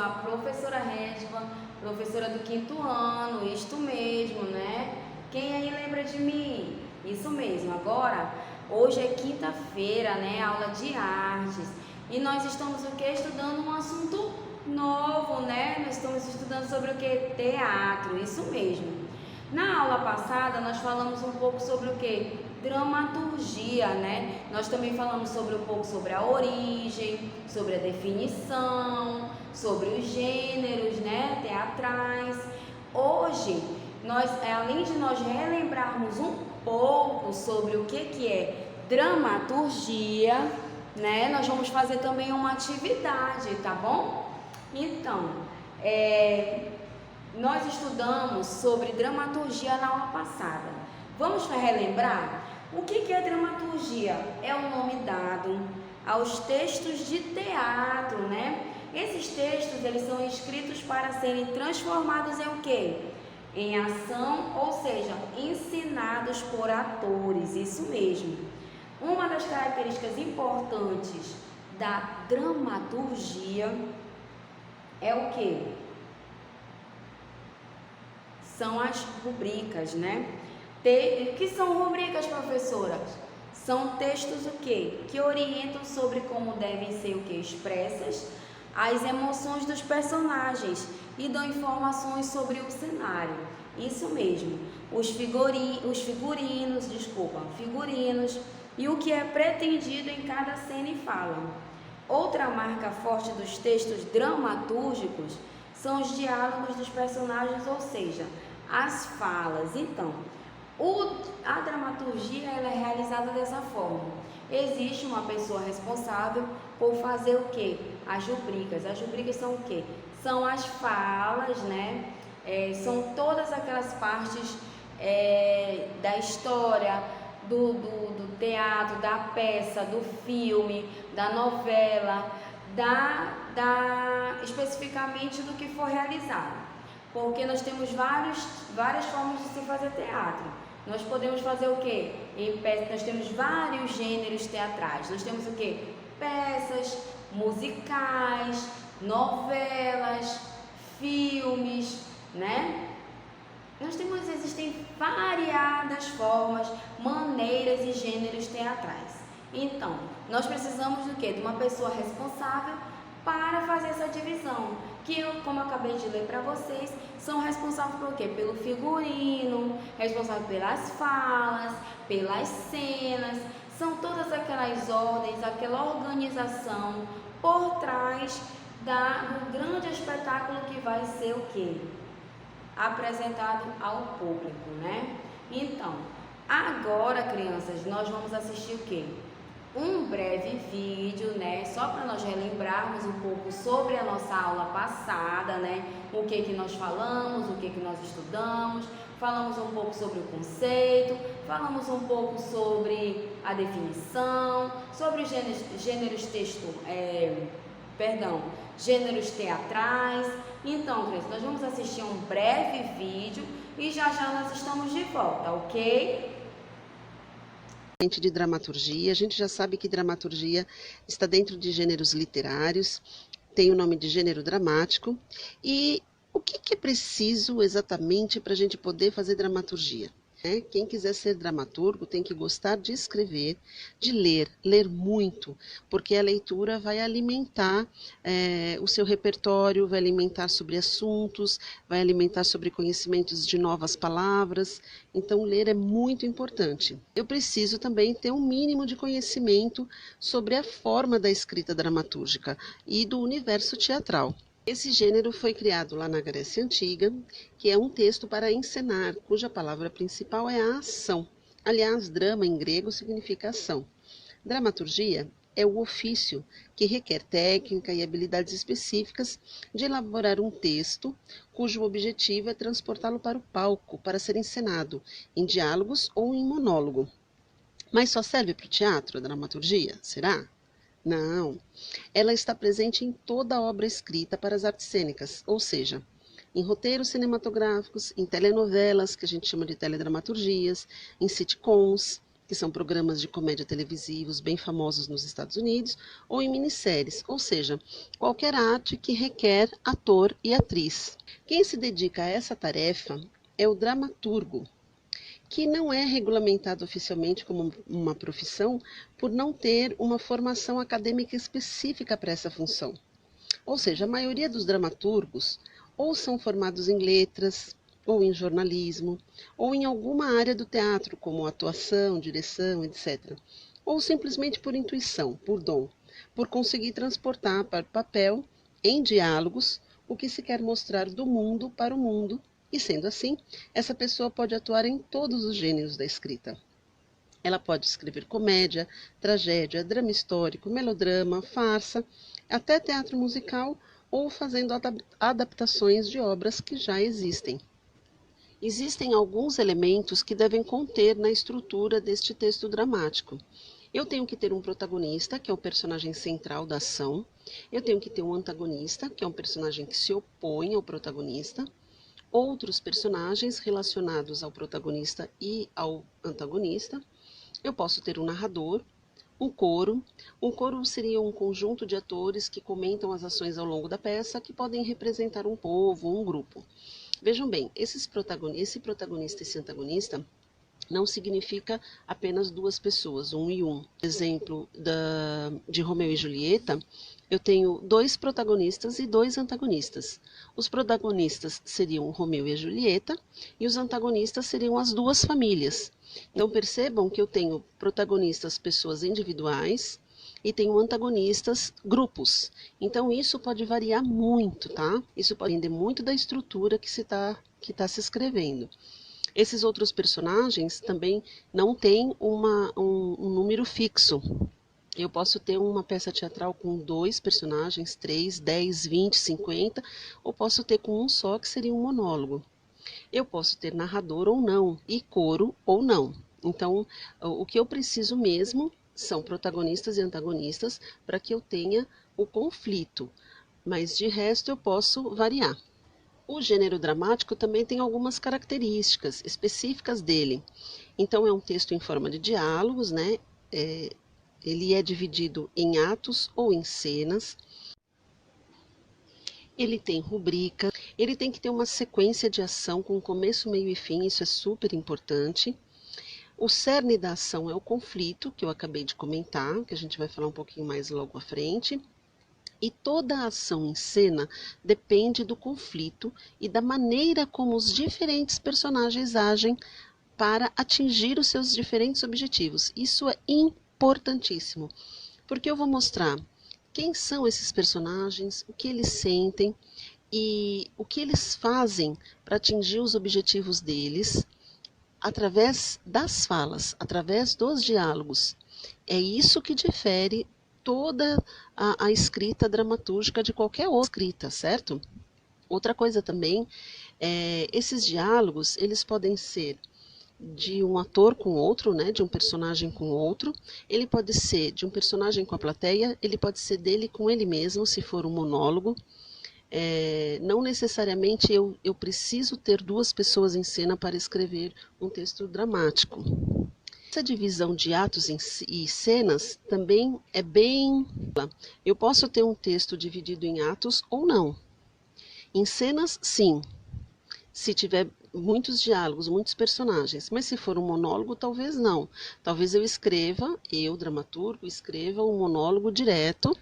a professora Redvan, professora do 5º ano, isto mesmo, né? Quem aí lembra de mim? Isso mesmo, agora, hoje é quinta-feira, né? Aula de artes. E nós estamos o quê? Estudando um assunto novo, né? Nós estamos estudando sobre o que? Teatro, isso mesmo. Na aula passada, nós falamos um pouco sobre o que? Dramaturgia, né? Nós também falamos sobre um pouco sobre a origem, sobre a definição, sobre os gêneros, né? Teatrais. Hoje, além de nós relembrarmos um pouco sobre o que é dramaturgia, né? Nós vamos fazer também uma atividade, tá bom? Então, nós estudamos sobre dramaturgia na aula passada. Vamos relembrar? O que é dramaturgia? É o nome dado aos textos de teatro, né? Esses textos, eles são escritos para serem transformados em o quê? Em ação, ou seja, ensinados por atores, isso mesmo. Uma das características importantes da dramaturgia é o quê? São as rubricas, né? Que são rubricas, professora? São textos o quê? Que orientam sobre como devem ser o quê? Expressas as emoções dos personagens e dão informações sobre o cenário. Isso mesmo. Figurinos e o que é pretendido em cada cena e fala. Outra marca forte dos textos dramatúrgicos são os diálogos dos personagens, ou seja, as falas. Então, a dramaturgia ela é realizada dessa forma. Existe uma pessoa responsável por fazer o quê? As rubricas. As rubricas são o quê? São as falas, né? São todas aquelas partes da história, do teatro, da peça, do filme, da novela, especificamente do que for realizado. Porque nós temos várias formas de se fazer teatro. Nós podemos fazer o quê? Nós temos vários gêneros teatrais. Nós temos o quê? Peças, musicais, novelas, filmes, né? Existem variadas formas, maneiras e gêneros teatrais. Então, nós precisamos do quê? De uma pessoa responsável para fazer essa divisão, que eu, como eu acabei de ler para vocês, são responsáveis por quê? Pelo figurino, responsáveis pelas falas, pelas cenas, são todas aquelas ordens, aquela organização por trás do grande espetáculo que vai ser o quê? Apresentado ao público, né? Então, agora, crianças, nós vamos assistir o quê? Um breve vídeo, né? Só para nós relembrarmos um pouco sobre a nossa aula passada, né? O que nós falamos, o que nós estudamos, falamos um pouco sobre o conceito, falamos um pouco sobre a definição, sobre os gêneros teatrais. Então, crianças, nós vamos assistir um breve vídeo e já nós estamos de volta, ok? De dramaturgia, a gente já sabe que dramaturgia está dentro de gêneros literários, tem o nome de gênero dramático. E o que é preciso exatamente para a gente poder fazer dramaturgia? Quem quiser ser dramaturgo tem que gostar de escrever, de ler muito, porque a leitura vai alimentar o seu repertório, vai alimentar sobre assuntos, vai alimentar sobre conhecimentos de novas palavras. Então, ler é muito importante. Eu preciso também ter um mínimo de conhecimento sobre a forma da escrita dramatúrgica e do universo teatral. Esse gênero foi criado lá na Grécia Antiga, que é um texto para encenar, cuja palavra principal é a ação. Aliás, drama em grego significa ação. Dramaturgia é o ofício que requer técnica e habilidades específicas de elaborar um texto, cujo objetivo é transportá-lo para o palco, para ser encenado, em diálogos ou em monólogo. Mas só serve para o teatro a dramaturgia? Será? Não, ela está presente em toda a obra escrita para as artes cênicas, ou seja, em roteiros cinematográficos, em telenovelas, que a gente chama de teledramaturgias, em sitcoms, que são programas de comédia televisivos bem famosos nos Estados Unidos, ou em minisséries, ou seja, qualquer arte que requer ator e atriz. Quem se dedica a essa tarefa é o dramaturgo, que não é regulamentado oficialmente como uma profissão por não ter uma formação acadêmica específica para essa função. Ou seja, a maioria dos dramaturgos ou são formados em letras, ou em jornalismo, ou em alguma área do teatro, como atuação, direção, etc. Ou simplesmente por intuição, por dom, por conseguir transportar para o papel, em diálogos, o que se quer mostrar do mundo para o mundo, e sendo assim, essa pessoa pode atuar em todos os gêneros da escrita. Ela pode escrever comédia, tragédia, drama histórico, melodrama, farsa, até teatro musical ou fazendo adaptações de obras que já existem. Existem alguns elementos que devem conter na estrutura deste texto dramático. Eu tenho que ter um protagonista, que é o personagem central da ação. Eu tenho que ter um antagonista, que é um personagem que se opõe ao protagonista. Outros personagens relacionados ao protagonista e ao antagonista. Eu posso ter um narrador, um coro. Um coro seria um conjunto de atores que comentam as ações ao longo da peça, que podem representar um povo, um grupo. Vejam bem, esse protagonista e esse antagonista não significa apenas duas pessoas, um e um. Exemplo de Romeu e Julieta, eu tenho dois protagonistas e dois antagonistas. Os protagonistas seriam Romeu e a Julieta e os antagonistas seriam as duas famílias. Então percebam que eu tenho protagonistas, pessoas individuais, e tenho antagonistas, grupos. Então isso pode variar muito, tá? Isso pode depender muito da estrutura que está se escrevendo. Esses outros personagens também não têm um número fixo. Eu posso ter uma peça teatral com 2 personagens, 3, 10, 20, 50, ou posso ter com um só, que seria um monólogo. Eu posso ter narrador ou não, e coro ou não. Então, o que eu preciso mesmo são protagonistas e antagonistas para que eu tenha o conflito, mas de resto eu posso variar. O gênero dramático também tem algumas características específicas dele. Então, é um texto em forma de diálogos, né? Ele é dividido em atos ou em cenas. Ele tem rubrica, ele tem que ter uma sequência de ação com começo, meio e fim, isso é super importante. O cerne da ação é o conflito, que eu acabei de comentar, que a gente vai falar um pouquinho mais logo à frente. E toda a ação em cena depende do conflito e da maneira como os diferentes personagens agem para atingir os seus diferentes objetivos. Isso é importantíssimo, porque eu vou mostrar quem são esses personagens, o que eles sentem e o que eles fazem para atingir os objetivos deles através das falas, através dos diálogos. É isso que difere toda a escrita dramatúrgica de qualquer outra escrita, certo? Outra coisa também, esses diálogos, eles podem ser de um ator com outro, né, de um personagem com outro, ele pode ser de um personagem com a plateia, ele pode ser dele com ele mesmo, se for um monólogo. Não necessariamente eu preciso ter duas pessoas em cena para escrever um texto dramático. Essa divisão de atos e cenas também é bem... Eu posso ter um texto dividido em atos ou não. Em cenas, sim. Se tiver muitos diálogos, muitos personagens. Mas se for um monólogo, talvez não. Talvez eu, dramaturgo, escreva um monólogo direto.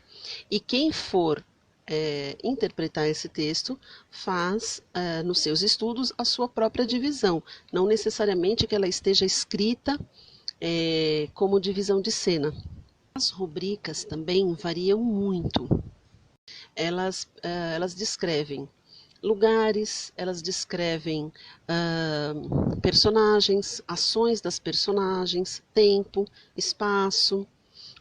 E quem for interpretar esse texto faz, nos seus estudos, a sua própria divisão. Não necessariamente que ela esteja escrita como divisão de cena. As rubricas também variam muito. Elas descrevem lugares, elas descrevem personagens, ações das personagens, tempo, espaço,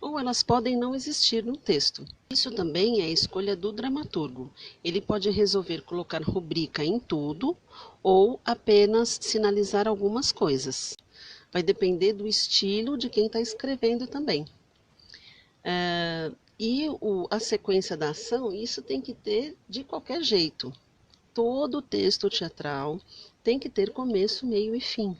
ou elas podem não existir no texto. Isso também é a escolha do dramaturgo. Ele pode resolver colocar rubrica em tudo ou apenas sinalizar algumas coisas. Vai depender do estilo de quem está escrevendo também. A sequência da ação, isso tem que ter de qualquer jeito. Todo texto teatral tem que ter começo, meio e fim.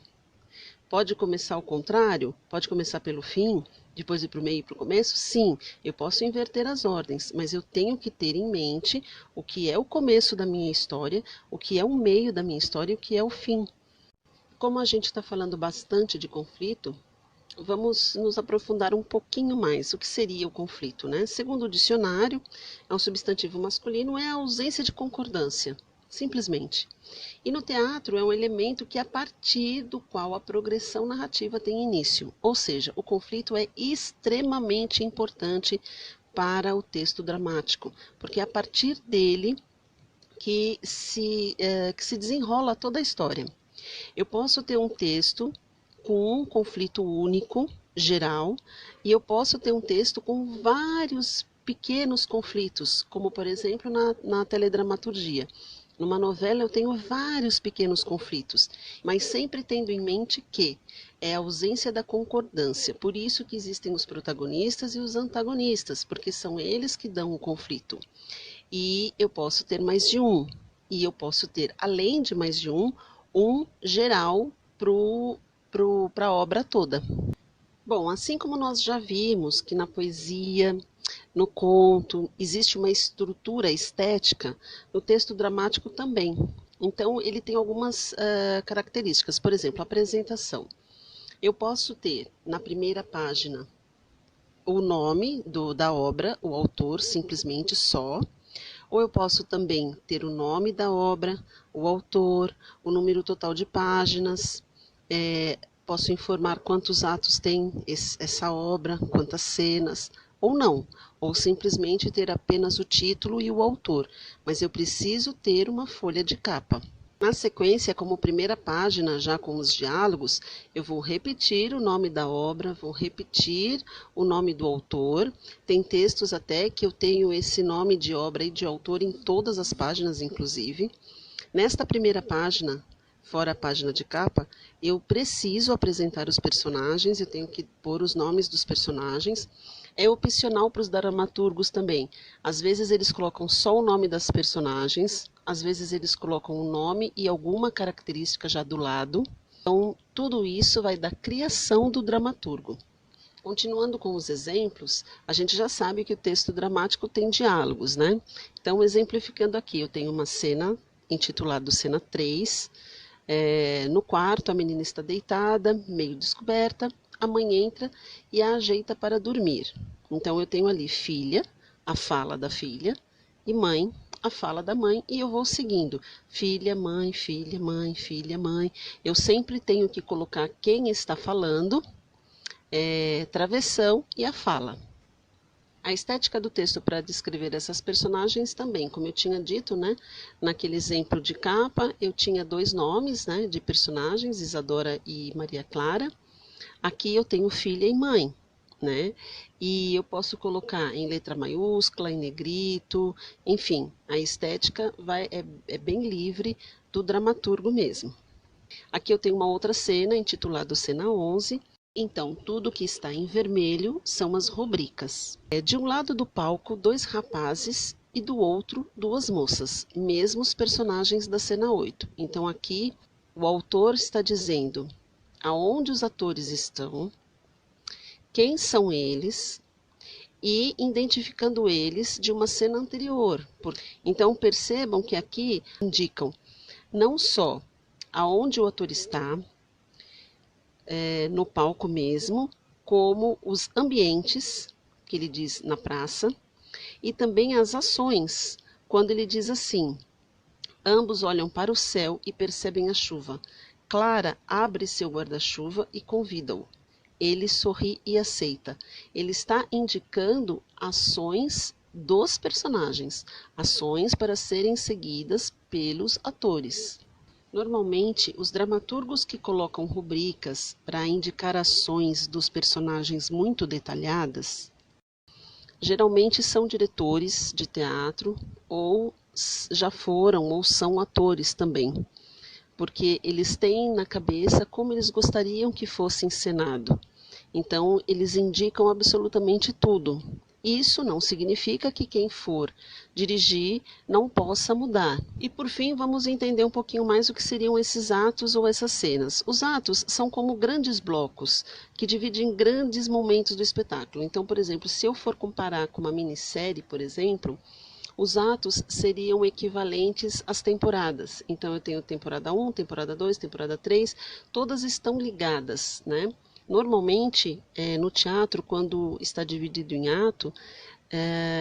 Pode começar ao contrário? Pode começar pelo fim, depois ir para o meio e para o começo? Sim, eu posso inverter as ordens, mas eu tenho que ter em mente o que é o começo da minha história, o que é o meio da minha história e o que é o fim. Como a gente está falando bastante de conflito, vamos nos aprofundar um pouquinho mais. O que seria o conflito, né? Segundo o dicionário, é um substantivo masculino, é a ausência de concordância, simplesmente. E no teatro é um elemento que a partir do qual a progressão narrativa tem início. Ou seja, o conflito é extremamente importante para o texto dramático, porque é a partir dele que se desenrola toda a história. Eu posso ter um texto com um conflito único, geral, e eu posso ter um texto com vários pequenos conflitos, como por exemplo na teledramaturgia. Numa novela eu tenho vários pequenos conflitos, mas sempre tendo em mente que é a ausência da concordância. Por isso que existem os protagonistas e os antagonistas, porque são eles que dão o conflito. E eu posso ter mais de um. E eu posso ter, além de mais de um geral para a obra toda. Bom, assim como nós já vimos que na poesia, no conto, existe uma estrutura estética, no texto dramático também. Então, ele tem algumas características. Por exemplo, a apresentação. Eu posso ter, na primeira página, o nome da obra, o autor, simplesmente só. Ou eu posso também ter o nome da obra, o autor, o número total de páginas, posso informar quantos atos tem essa obra, quantas cenas, ou não, ou simplesmente ter apenas o título e o autor, mas eu preciso ter uma folha de capa. Na sequência, como primeira página, já com os diálogos, eu vou repetir o nome da obra, vou repetir o nome do autor. Tem textos até que eu tenho esse nome de obra e de autor em todas as páginas, inclusive. Nesta primeira página, fora a página de capa, eu preciso apresentar os personagens, eu tenho que pôr os nomes dos personagens. É opcional para os dramaturgos também. Às vezes eles colocam só o nome das personagens, às vezes eles colocam o nome e alguma característica já do lado. Então, tudo isso vai da criação do dramaturgo. Continuando com os exemplos, a gente já sabe que o texto dramático tem diálogos, né? Então, exemplificando aqui, eu tenho uma cena intitulada Cena 3. No quarto, a menina está deitada, meio descoberta. A mãe entra e a ajeita para dormir. Então, eu tenho ali filha, a fala da filha, e mãe, a fala da mãe, e eu vou seguindo. Filha, mãe, filha, mãe, filha, mãe. Eu sempre tenho que colocar quem está falando, travessão e a fala. A estética do texto para descrever essas personagens também, como eu tinha dito, né, naquele exemplo de capa, eu tinha dois nomes, né, de personagens, Isadora e Maria Clara. Aqui eu tenho filha e mãe, né? E eu posso colocar em letra maiúscula, em negrito, enfim, a estética é bem livre do dramaturgo mesmo. Aqui eu tenho uma outra cena intitulada Cena 11. Então, tudo que está em vermelho são as rubricas. De um lado do palco, dois rapazes e do outro, duas moças, mesmos personagens da cena 8. Então, aqui o autor está dizendo aonde os atores estão, quem são eles e identificando eles de uma cena anterior. Então percebam que aqui indicam não só aonde o ator está, no palco mesmo, como os ambientes, que ele diz na praça, e também as ações, quando ele diz assim, ambos olham para o céu e percebem a chuva. Clara abre seu guarda-chuva e convida-o. Ele sorri e aceita. Ele está indicando ações dos personagens, ações para serem seguidas pelos atores. Normalmente, os dramaturgos que colocam rubricas para indicar ações dos personagens muito detalhadas, geralmente são diretores de teatro ou já foram ou são atores também, porque eles têm na cabeça como eles gostariam que fosse encenado. Então, eles indicam absolutamente tudo. Isso não significa que quem for dirigir não possa mudar. E por fim, vamos entender um pouquinho mais o que seriam esses atos ou essas cenas. Os atos são como grandes blocos que dividem grandes momentos do espetáculo. Então, por exemplo, se eu for comparar com uma minissérie, por exemplo, os atos seriam equivalentes às temporadas. Então, eu tenho temporada 1, temporada 2, temporada 3, todas estão ligadas, né? Normalmente, no teatro, quando está dividido em ato,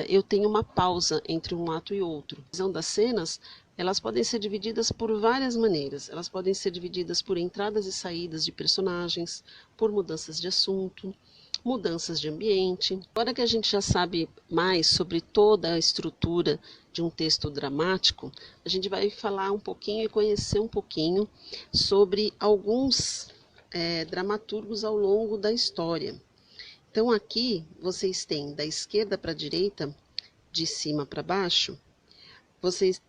eu tenho uma pausa entre um ato e outro. A visão das cenas, elas podem ser divididas por várias maneiras. Elas podem ser divididas por entradas e saídas de personagens, por mudanças de assunto, mudanças de ambiente. Agora que a gente já sabe mais sobre toda a estrutura de um texto dramático, a gente vai falar um pouquinho e conhecer um pouquinho sobre alguns dramaturgos ao longo da história. Então aqui vocês têm da esquerda para a direita, de cima para baixo, vocês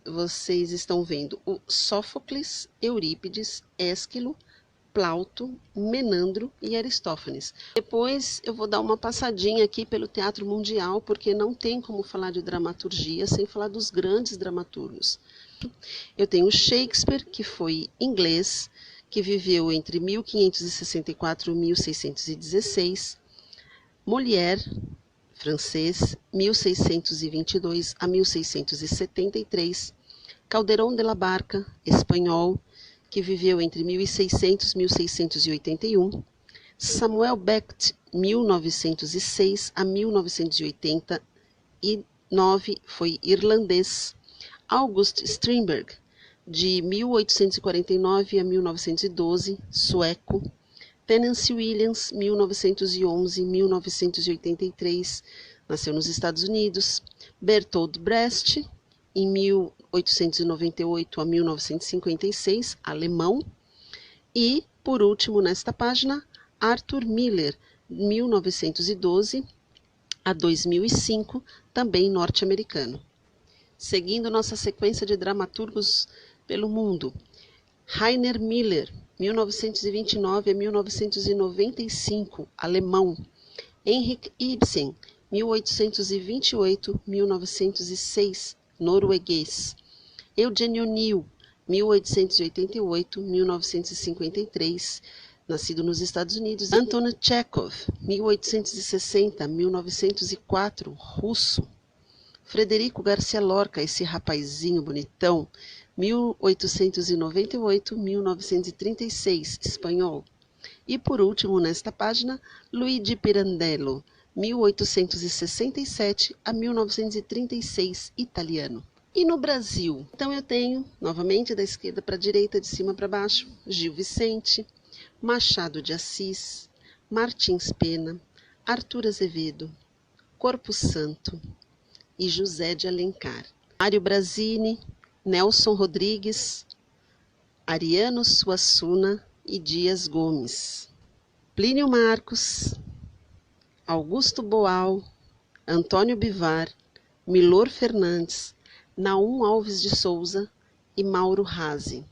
estão vendo o Sófocles, Eurípides, Ésquilo, Plauto, Menandro e Aristófanes. Depois eu vou dar uma passadinha aqui pelo teatro mundial, porque não tem como falar de dramaturgia sem falar dos grandes dramaturgos. Eu tenho Shakespeare, que foi inglês, que viveu entre 1564 e 1616. Molière, francês, 1622 a 1673. Calderón de la Barca, espanhol, que viveu entre 1600 e 1681. Samuel Beckett, 1906 a 1989, foi irlandês. August Strindberg, de 1849 a 1912, sueco. Tennessee Williams, 1911-1983, nasceu nos Estados Unidos. Bertolt Brecht, em 1898 a 1956, alemão. E, por último, nesta página, Arthur Miller, 1912 a 2005, também norte-americano. Seguindo nossa sequência de dramaturgos pelo mundo, Rainer Miller, 1929 a 1995, alemão. Henrik Ibsen, 1828-1906, norueguês. Eugene O'Neill, 1888-1953, nascido nos Estados Unidos. Anton Chekhov, 1860-1904, russo. Frederico Garcia Lorca, esse rapazinho bonitão, 1898-1936, espanhol. E por último, nesta página, Luigi Pirandello, 1867 a 1936, italiano. E no Brasil? Então eu tenho, novamente, da esquerda para a direita, de cima para baixo, Gil Vicente, Machado de Assis, Martins Pena, Arthur Azevedo, Corpo Santo e José de Alencar. Mário Brazini, Nelson Rodrigues, Ariano Suassuna e Dias Gomes. Plínio Marcos, Augusto Boal, Antônio Bivar, Milor Fernandes, Naum Alves de Souza e Mauro Razzi.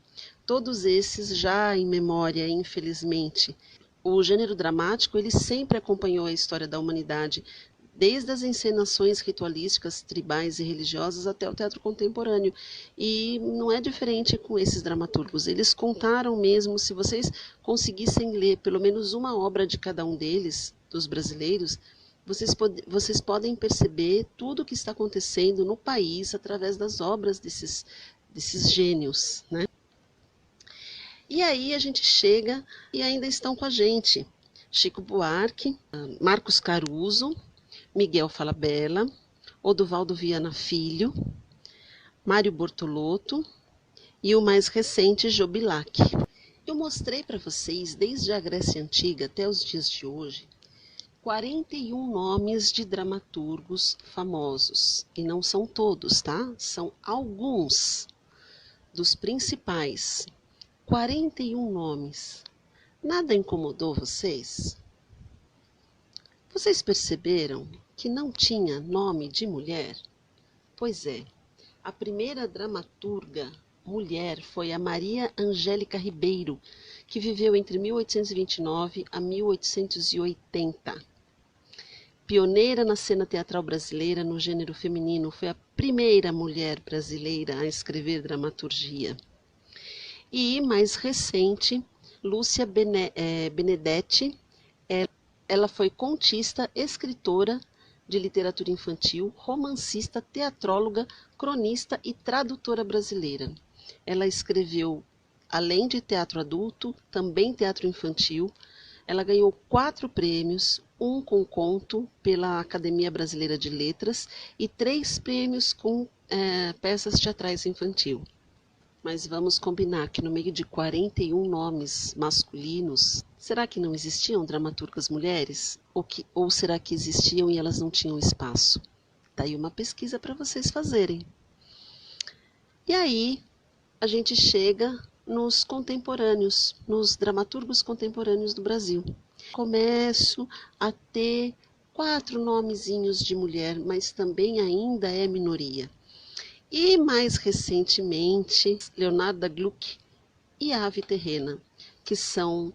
Todos esses já em memória, infelizmente. O gênero dramático, ele sempre acompanhou a história da humanidade, desde as encenações ritualísticas, tribais e religiosas até o teatro contemporâneo. E não é diferente com esses dramaturgos. Eles contaram mesmo, se vocês conseguissem ler pelo menos uma obra de cada um deles, dos brasileiros, vocês podem perceber tudo o que está acontecendo no país através das obras desses gênios, né? E aí a gente chega e ainda estão com a gente Chico Buarque, Marcos Caruso, Miguel Falabella, Oduvaldo Viana Filho, Mário Bortolotto e o mais recente Joe Bilac. Eu mostrei para vocês, desde a Grécia Antiga até os dias de hoje, 41 nomes de dramaturgos famosos. E não são todos, tá? São alguns dos principais. 41 nomes. Nada incomodou vocês? Vocês perceberam que não tinha nome de mulher? Pois é, a primeira dramaturga mulher foi a Maria Angélica Ribeiro, que viveu entre 1829 a 1880. pioneira na cena teatral brasileira no gênero feminino, foi a primeira mulher brasileira a escrever dramaturgia. E, mais recente, Lúcia Benedetti, ela foi contista, escritora de literatura infantil, romancista, teatróloga, cronista e tradutora brasileira. Ela escreveu, além de teatro adulto, também teatro infantil. Ela ganhou 4 prêmios, 1 com conto pela Academia Brasileira de Letras e 3 prêmios com peças teatrais infantil. Mas vamos combinar que no meio de 41 nomes masculinos, será que não existiam dramaturgas mulheres? Ou será que existiam e elas não tinham espaço? Tá aí uma pesquisa para vocês fazerem. E aí a gente chega nos contemporâneos, nos dramaturgos contemporâneos do Brasil. Começo a ter 4 nomezinhos de mulher, mas também ainda é minoria. E mais recentemente, Leonarda Gluck e Ave Terrena, que são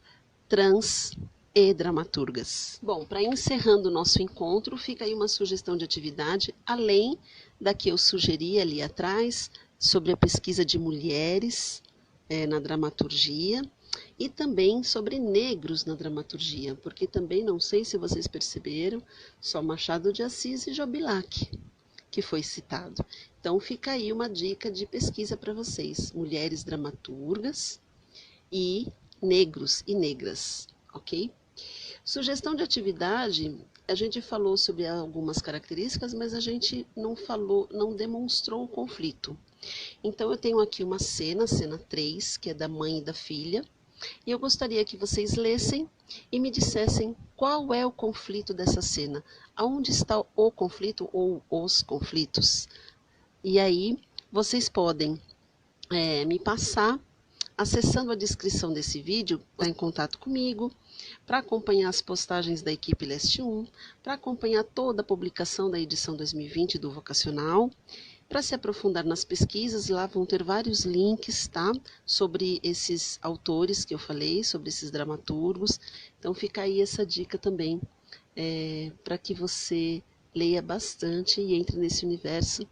trans e dramaturgas. Bom, para encerrando o nosso encontro, fica aí uma sugestão de atividade, além da que eu sugeri ali atrás, sobre a pesquisa de mulheres na dramaturgia e também sobre negros na dramaturgia, porque também, não sei se vocês perceberam, só Machado de Assis e Jobilac que foi citado. Então fica aí uma dica de pesquisa para vocês, mulheres dramaturgas e negros e negras, ok? Sugestão de atividade, a gente falou sobre algumas características, mas a gente não demonstrou o conflito. Então eu tenho aqui uma cena 3, que é da mãe e da filha, e eu gostaria que vocês lessem e me dissessem qual é o conflito dessa cena, aonde está o conflito ou os conflitos. E aí vocês podem me passar, acessando a descrição desse vídeo, em contato comigo, para acompanhar as postagens da equipe Leste 1, para acompanhar toda a publicação da edição 2020 do Vocacional, para se aprofundar nas pesquisas. Lá vão ter vários links, tá? Sobre esses autores que eu falei, sobre esses dramaturgos. Então fica aí essa dica também, para que você leia bastante e entre nesse universo.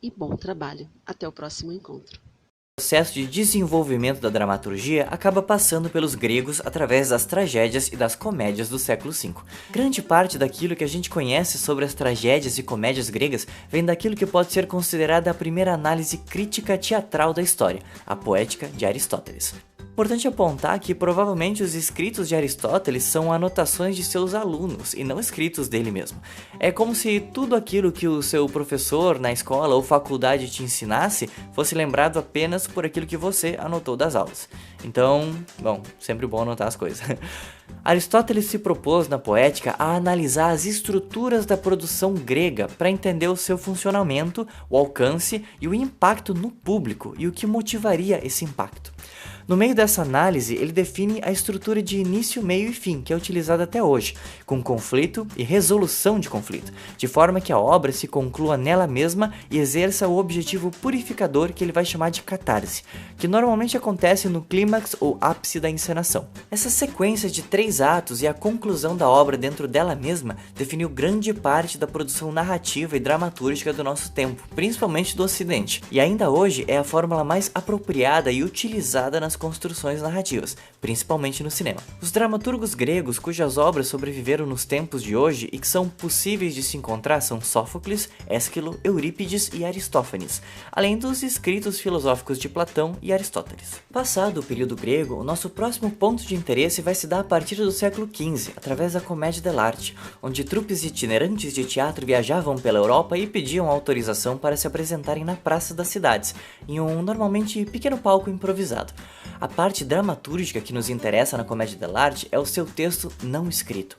E bom trabalho. Até o próximo encontro. O processo de desenvolvimento da dramaturgia acaba passando pelos gregos através das tragédias e das comédias do século V. Grande parte daquilo que a gente conhece sobre as tragédias e comédias gregas vem daquilo que pode ser considerada a primeira análise crítica teatral da história, a Poética de Aristóteles. Importante apontar que provavelmente os escritos de Aristóteles são anotações de seus alunos e não escritos dele mesmo. É como se tudo aquilo que o seu professor na escola ou faculdade te ensinasse fosse lembrado apenas por aquilo que você anotou das aulas. Então, bom, sempre bom anotar as coisas. Aristóteles se propôs na Poética a analisar as estruturas da produção grega para entender o seu funcionamento, o alcance e o impacto no público e o que motivaria esse impacto. No meio dessa análise, ele define a estrutura de início, meio e fim, que é utilizada até hoje, com conflito e resolução de conflito, de forma que a obra se conclua nela mesma e exerça o objetivo purificador que ele vai chamar de catarse, que normalmente acontece no clímax ou ápice da encenação. Essa sequência de 3 atos e a conclusão da obra dentro dela mesma definiu grande parte da produção narrativa e dramatúrgica do nosso tempo, principalmente do Ocidente, e ainda hoje é a fórmula mais apropriada e utilizada nas construções narrativas, principalmente no cinema. Os dramaturgos gregos cujas obras sobreviveram nos tempos de hoje e que são possíveis de se encontrar são Sófocles, Ésquilo, Eurípides e Aristófanes, além dos escritos filosóficos de Platão e Aristóteles. Passado o período grego, o nosso próximo ponto de interesse vai se dar a partir do século XV, através da comédia dell'arte, onde trupes itinerantes de teatro viajavam pela Europa e pediam autorização para se apresentarem na praça das cidades, em um normalmente pequeno palco improvisado. A parte dramatúrgica que nos interessa na comédia dell'arte é o seu texto não escrito.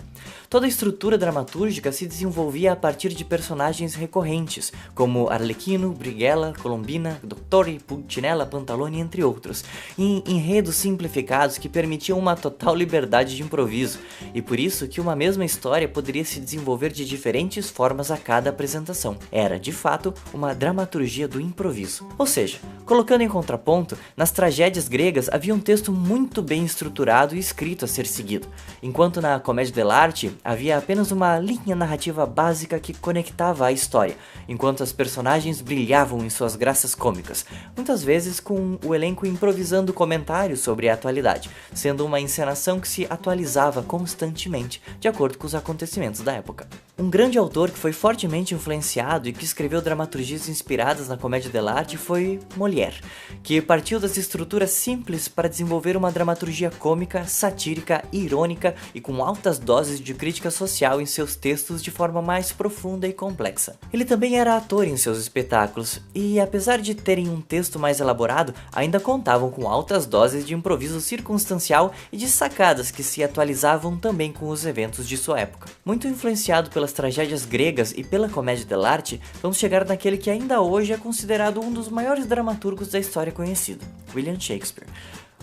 Toda a estrutura dramatúrgica se desenvolvia a partir de personagens recorrentes, como Arlequino, Brighella, Colombina, Dottore, Pulcinella, Pantalone, entre outros, em enredos simplificados que permitiam uma total liberdade de improviso, e por isso que uma mesma história poderia se desenvolver de diferentes formas a cada apresentação. Era, de fato, uma dramaturgia do improviso. Ou seja, colocando em contraponto, nas tragédias gregas gregas havia um texto muito bem estruturado e escrito a ser seguido, enquanto na comédia dell'arte havia apenas uma linha narrativa básica que conectava a história, enquanto as personagens brilhavam em suas graças cômicas, muitas vezes com o elenco improvisando comentários sobre a atualidade, sendo uma encenação que se atualizava constantemente, de acordo com os acontecimentos da época. Um grande autor que foi fortemente influenciado e que escreveu dramaturgias inspiradas na comédia dell'arte foi Molière, que partiu das estruturas simples para desenvolver uma dramaturgia cômica, satírica, irônica e com altas doses de crítica social em seus textos de forma mais profunda e complexa. Ele também era ator em seus espetáculos e, apesar de terem um texto mais elaborado, ainda contavam com altas doses de improviso circunstancial e de sacadas que se atualizavam também com os eventos de sua época. Muito influenciado pelas tragédias gregas e pela comédia dell'arte, vamos chegar naquele que ainda hoje é considerado um dos maiores dramaturgos da história conhecido, William Shakespeare.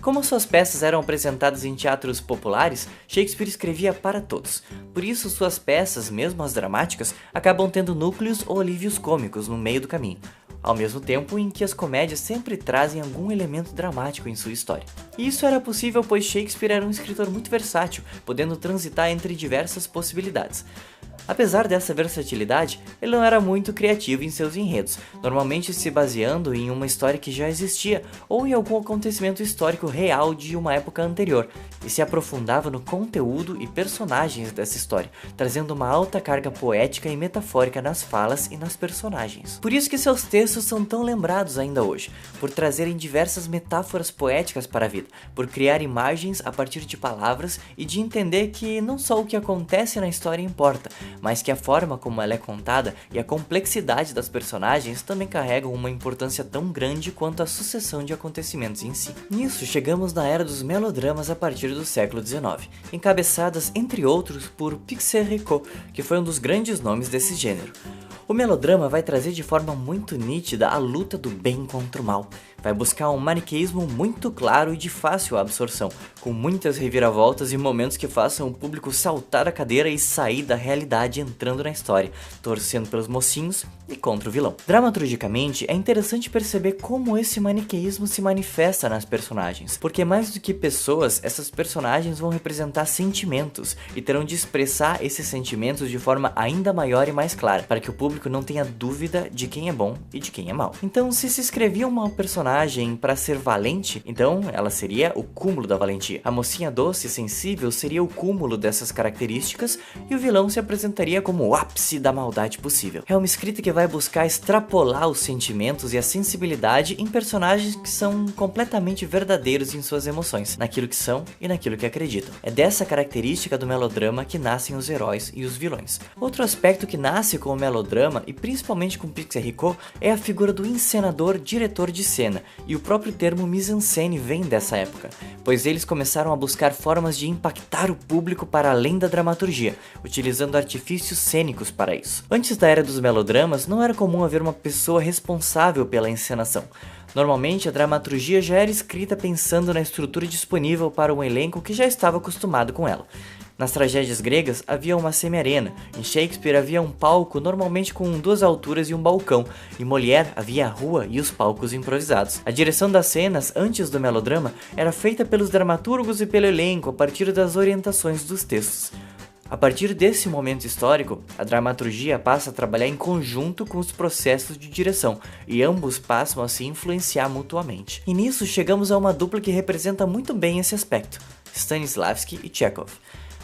Como suas peças eram apresentadas em teatros populares, Shakespeare escrevia para todos. Por isso, suas peças, mesmo as dramáticas, acabam tendo núcleos ou alívios cômicos no meio do caminho, ao mesmo tempo em que as comédias sempre trazem algum elemento dramático em sua história. E isso era possível pois Shakespeare era um escritor muito versátil, podendo transitar entre diversas possibilidades. Apesar dessa versatilidade, ele não era muito criativo em seus enredos, normalmente se baseando em uma história que já existia ou em algum acontecimento histórico real de uma época anterior, e se aprofundava no conteúdo e personagens dessa história, trazendo uma alta carga poética e metafórica nas falas e nas personagens. Por isso que seus textos são tão lembrados ainda hoje, por trazerem diversas metáforas poéticas para a vida, por criar imagens a partir de palavras e de entender que não só o que acontece na história importa, mas que a forma como ela é contada e a complexidade das personagens também carregam uma importância tão grande quanto a sucessão de acontecimentos em si. Nisso, chegamos na era dos melodramas a partir do século XIX, encabeçadas, entre outros, por Picard-Ricot, que foi um dos grandes nomes desse gênero. O melodrama vai trazer de forma muito nítida a luta do bem contra o mal. Vai buscar um maniqueísmo muito claro e de fácil absorção, com muitas reviravoltas e momentos que façam o público saltar a cadeira e sair da realidade entrando na história, torcendo pelos mocinhos e contra o vilão. Dramaturgicamente, é interessante perceber como esse maniqueísmo se manifesta nas personagens, porque mais do que pessoas, essas personagens vão representar sentimentos e terão de expressar esses sentimentos de forma ainda maior e mais clara, para que o público não tenha dúvida de quem é bom e de quem é mau. Então, se escrevia uma personagem para ser valente, então ela seria o cúmulo da valentia. A mocinha doce e sensível seria o cúmulo dessas características e o vilão se apresentaria como o ápice da maldade possível. É uma escrita que vai buscar extrapolar os sentimentos e a sensibilidade em personagens que são completamente verdadeiros em suas emoções, naquilo que são e naquilo que acreditam. É dessa característica do melodrama que nascem os heróis e os vilões. Outro aspecto que nasce com o melodrama, e principalmente com Picard-Ricot, é a figura do encenador-diretor de cena, e o próprio termo mise-en-scène vem dessa época, pois eles começaram a buscar formas de impactar o público para além da dramaturgia, utilizando artifícios cênicos para isso. Antes da era dos melodramas, não era comum haver uma pessoa responsável pela encenação. Normalmente, a dramaturgia já era escrita pensando na estrutura disponível para um elenco que já estava acostumado com ela. Nas tragédias gregas havia uma semi-arena, em Shakespeare havia um palco normalmente com 2 alturas e um balcão, em Molière havia a rua e os palcos improvisados. A direção das cenas, antes do melodrama, era feita pelos dramaturgos e pelo elenco a partir das orientações dos textos. A partir desse momento histórico, a dramaturgia passa a trabalhar em conjunto com os processos de direção, e ambos passam a se influenciar mutuamente. E nisso chegamos a uma dupla que representa muito bem esse aspecto, Stanislavski e Chekhov.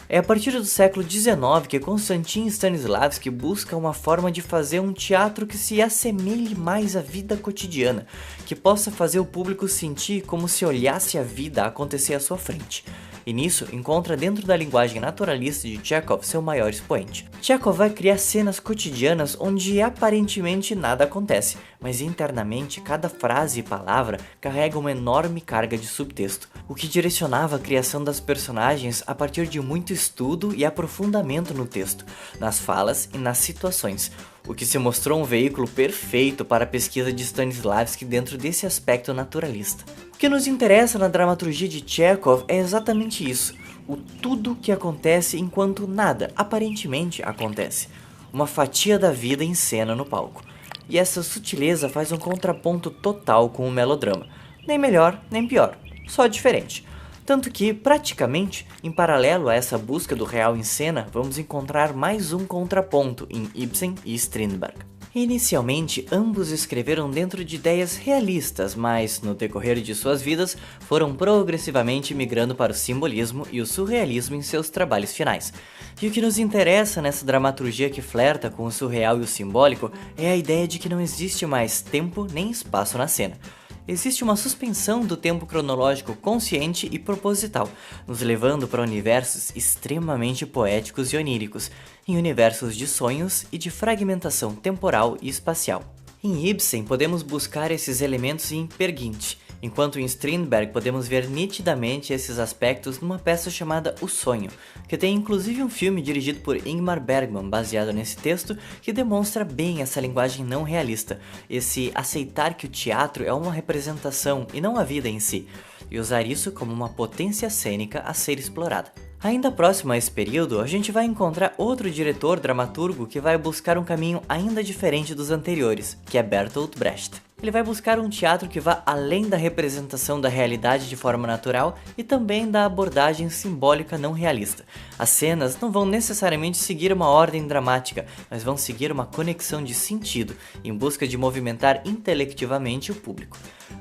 É a partir do século XIX que Konstantin Stanislavski busca uma forma de fazer um teatro que se assemelhe mais à vida cotidiana, que possa fazer o público sentir como se olhasse a vida acontecer à sua frente. E nisso encontra dentro da linguagem naturalista de Chekhov seu maior expoente. Chekhov vai criar cenas cotidianas onde aparentemente nada acontece, mas internamente cada frase e palavra carrega uma enorme carga de subtexto, o que direcionava a criação das personagens a partir de muito estudo e aprofundamento no texto, nas falas e nas situações, o que se mostrou um veículo perfeito para a pesquisa de Stanislavski dentro desse aspecto naturalista. O que nos interessa na dramaturgia de Chekhov é exatamente isso, o tudo que acontece enquanto nada, aparentemente, acontece. Uma fatia da vida em cena no palco. E essa sutileza faz um contraponto total com o melodrama. Nem melhor, nem pior. só diferente. Tanto que, praticamente, em paralelo a essa busca do real em cena, vamos encontrar mais um contraponto em Ibsen e Strindberg. Inicialmente, ambos escreveram dentro de ideias realistas, mas, no decorrer de suas vidas, foram progressivamente migrando para o simbolismo e o surrealismo em seus trabalhos finais. E o que nos interessa nessa dramaturgia que flerta com o surreal e o simbólico é a ideia de que não existe mais tempo nem espaço na cena. Existe uma suspensão do tempo cronológico consciente e proposital, nos levando para universos extremamente poéticos e oníricos, em universos de sonhos e de fragmentação temporal e espacial. Em Ibsen podemos buscar esses elementos em Peer Gynt, enquanto em Strindberg podemos ver nitidamente esses aspectos numa peça chamada O Sonho, que tem inclusive um filme dirigido por Ingmar Bergman baseado nesse texto, que demonstra bem essa linguagem não realista, esse aceitar que o teatro é uma representação e não a vida em si, e usar isso como uma potência cênica a ser explorada. Ainda próximo a esse período, a gente vai encontrar outro diretor dramaturgo que vai buscar um caminho ainda diferente dos anteriores, que é Bertolt Brecht. Ele vai buscar um teatro que vá além da representação da realidade de forma natural e também da abordagem simbólica não realista. As cenas não vão necessariamente seguir uma ordem dramática, mas vão seguir uma conexão de sentido, em busca de movimentar intelectivamente o público.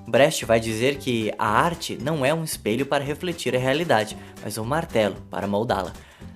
Brecht vai dizer que a arte não é um espelho para refletir a realidade, mas um martelo para moldá-la.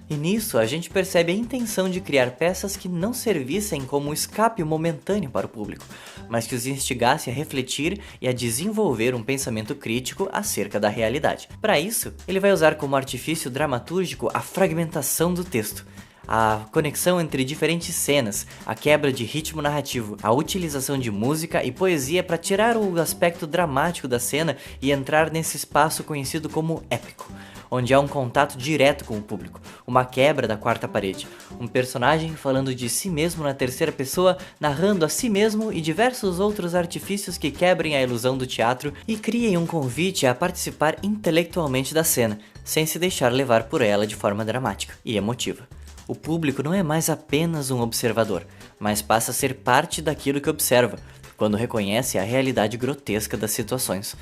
E nisso a gente percebe a intenção de criar peças que não servissem como um escape momentâneo para o público, mas que os instigasse a refletir e a desenvolver um pensamento crítico acerca da realidade. Para isso, ele vai usar como artifício dramatúrgico a fragmentação do texto, a conexão entre diferentes cenas, a quebra de ritmo narrativo, a utilização de música e poesia para tirar o aspecto dramático da cena e entrar nesse espaço conhecido como épico, onde há um contato direto com o público, uma quebra da quarta parede, um personagem falando de si mesmo na terceira pessoa, narrando a si mesmo e diversos outros artifícios que quebrem a ilusão do teatro e criem um convite a participar intelectualmente da cena, sem se deixar levar por ela de forma dramática e emotiva. O público não é mais apenas um observador, mas passa a ser parte daquilo que observa, quando reconhece a realidade grotesca das situações.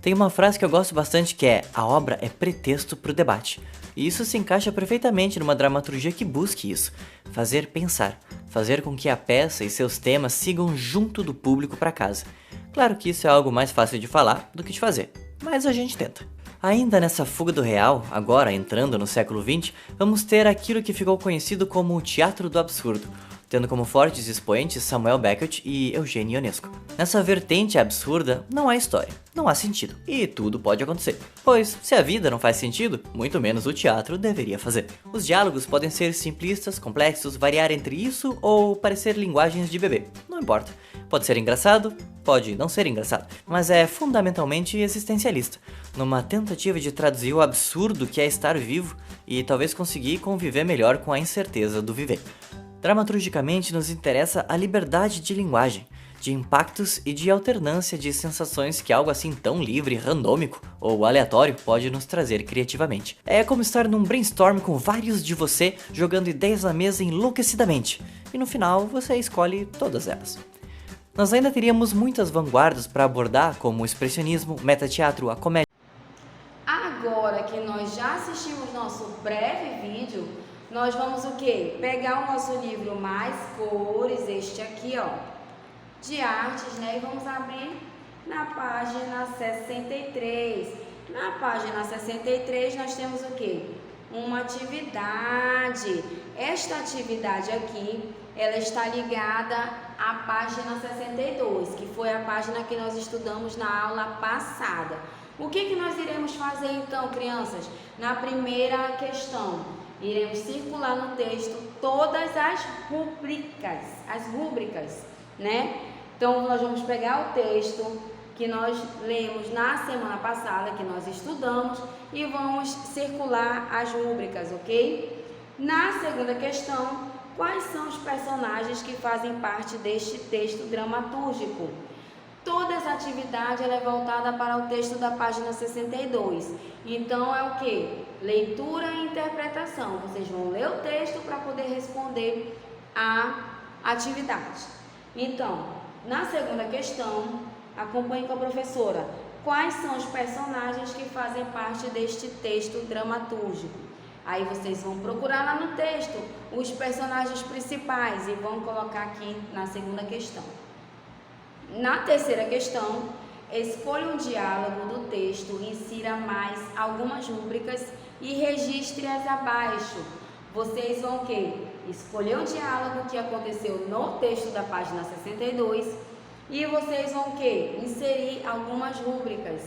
Tem uma frase que eu gosto bastante que é: a obra é pretexto para o debate. E isso se encaixa perfeitamente numa dramaturgia que busque isso, fazer pensar, fazer com que a peça e seus temas sigam junto do público para casa. Claro que isso é algo mais fácil de falar do que de fazer, mas a gente tenta. Ainda nessa fuga do real, agora entrando no século XX, vamos ter aquilo que ficou conhecido como o teatro do absurdo, tendo como fortes expoentes Samuel Beckett e Eugênio Ionesco. Nessa vertente absurda, não há história, não há sentido, e tudo pode acontecer. Pois, se a vida não faz sentido, muito menos o teatro deveria fazer. Os diálogos podem ser simplistas, complexos, variar entre isso ou parecer linguagens de bebê, não importa. Pode ser engraçado, pode não ser engraçado, mas é fundamentalmente existencialista, numa tentativa de traduzir o absurdo que é estar vivo e talvez conseguir conviver melhor com a incerteza do viver. Dramaturgicamente nos interessa a liberdade de linguagem, de impactos e de alternância de sensações que algo assim tão livre, randômico ou aleatório pode nos trazer criativamente. É como estar num brainstorm com vários de você jogando ideias na mesa enlouquecidamente, e no final você escolhe todas elas. Nós ainda teríamos muitas vanguardas para abordar, como o expressionismo, metateatro, a comédia. Agora que nós já assistimos nosso breve vídeo, nós vamos o quê? Pegar o nosso livro Mais Cores, este aqui, ó, de artes, né? E vamos abrir na página 63. Na página 63 nós temos o quê? Uma atividade. Esta atividade aqui, ela está ligada à página 62, que foi a página que nós estudamos na aula passada. O que nós iremos fazer então, crianças? Na primeira questão, iremos circular no texto todas as rúbricas, né? Então, nós vamos pegar o texto que nós lemos na semana passada, que nós estudamos, e vamos circular as rúbricas, ok? Na segunda questão, quais são os personagens que fazem parte deste texto dramatúrgico? Toda essa atividade ela é voltada para o texto da página 62. Então, é o que? Leitura e interpretação. Vocês vão ler o texto para poder responder a atividade. Então, na segunda questão, acompanhe com a professora. quais são os personagens que fazem parte deste texto dramatúrgico. Aí vocês vão procurar lá no texto os personagens principais e vão colocar aqui na segunda questão. Na terceira questão, escolha um diálogo do texto, insira mais algumas rúbricas e registre-as abaixo. Vocês vão o quê? Escolher um diálogo que aconteceu no texto da página 62 e vocês vão o quê? Inserir algumas rúbricas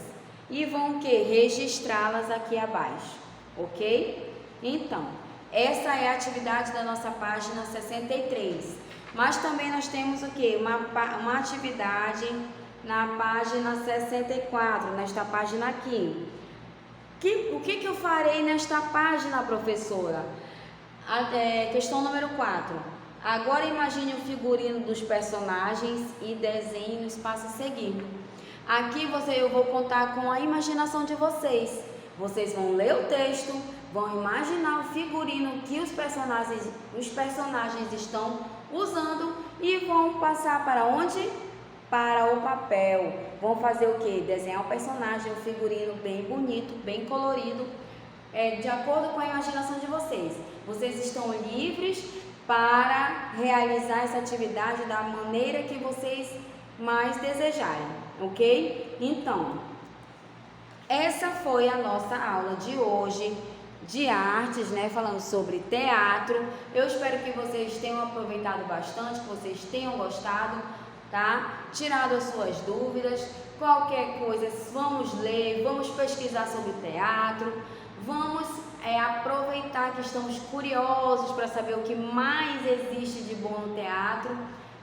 e vão o quê? Registrá-las aqui abaixo, ok? Então, essa é a atividade da nossa página 63. Mas também nós temos o quê? Uma atividade na página 64, nesta página aqui. O que eu farei nesta página, professora? Questão número 4. Agora imagine o figurino dos personagens e desenhe no espaço a seguir. Aqui eu vou contar com a imaginação de vocês. Vocês vão ler o texto, vão imaginar o figurino que os personagens estão usando e vão passar para onde? Para o papel. Vão fazer o quê? Desenhar o personagem, um figurino bem bonito, bem colorido, de acordo com a imaginação de vocês. Vocês estão livres para realizar essa atividade da maneira que vocês mais desejarem, ok? Então, essa foi a nossa aula de hoje de artes, né? Falando sobre teatro. Eu espero que vocês tenham aproveitado bastante, que vocês tenham gostado, tá? Tirado as suas dúvidas. Qualquer coisa, vamos ler, vamos pesquisar sobre teatro, vamos aproveitar que estamos curiosos para saber o que mais existe de bom no teatro,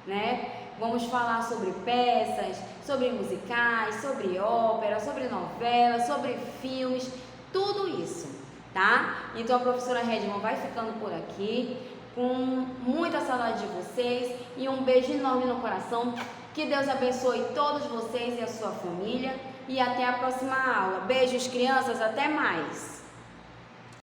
né? Vamos falar sobre peças, sobre musicais, sobre ópera, sobre novelas, sobre filmes, tudo isso, tá? Então a professora Redman vai ficando por aqui, com muita saudade de vocês e um beijo enorme no coração. Que Deus abençoe todos vocês e a sua família e até a próxima aula. Beijos, crianças, até mais!